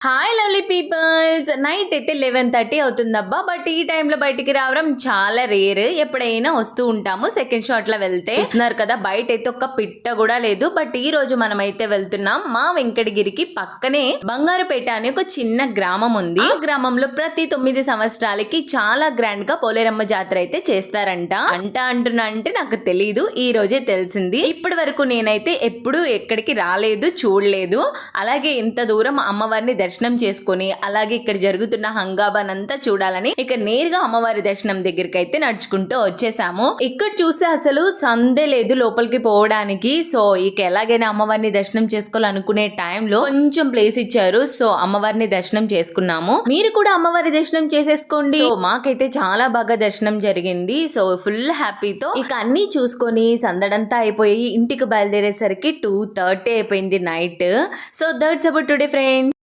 Hi lovely peoples. Night అయితే 11:30 అవుతుందబ్బా. But ఈ టైంలో బయటికి రావడం చాలా రేర్. ఎప్పుడైనా వస్తూ ఉంటాము సెకండ్ షాట్ లో వెళ్తే. చూస్తున్నారు కదా, బయట అయితే ఒక్క పిట్ట కూడా లేదు. బట్ ఈ రోజు మనం అయితే వెళ్తున్నాం మా వెంకటగిరికి పక్కనే బంగారుపేట అనే ఒక చిన్న గ్రామం ఉంది. ఆ గ్రామంలో ప్రతి 9 సంవత్సరాలకి చాలా గ్రాండ్ గా పోలేరమ్మ జాతర అయితే చేస్తారంట. అంటున్నా అంటే నాకు తెలీదు, ఈ రోజే తెలిసింది. ఇప్పటి వరకు నేనైతే ఎప్పుడు ఎక్కడికి రాలేదు, చూడలేదు. అలాగే ఇంత దూరం అమ్మవారిని దర్శనం చేసుకుని అలాగే ఇక్కడ జరుగుతున్న హంగాబానంతా చూడాలని ఇక నేరుగా అమ్మవారి దర్శనం దగ్గరికి అయితే నడుచుకుంటూ వచ్చేసాము. ఇక్కడ చూస్తే అసలు సందే లేదు లోపలికి పోవడానికి. సో ఇక ఎలాగైనా అమ్మవారిని దర్శనం చేసుకోవాలనుకునే టైంలో కొంచెం ప్లేస్ ఇచ్చారు. సో అమ్మవారిని దర్శనం చేసుకున్నాము. మీరు కూడా అమ్మవారి దర్శనం చేసేసుకోండి. సో మాకైతే చాలా బాగా దర్శనం జరిగింది. సో ఫుల్ హ్యాపీతో ఇక అన్ని చూసుకొని సందడంతా అయిపోయి ఇంటికి బయలుదేరేసరికి 2:30 అయిపోయింది night. So that's about today friends.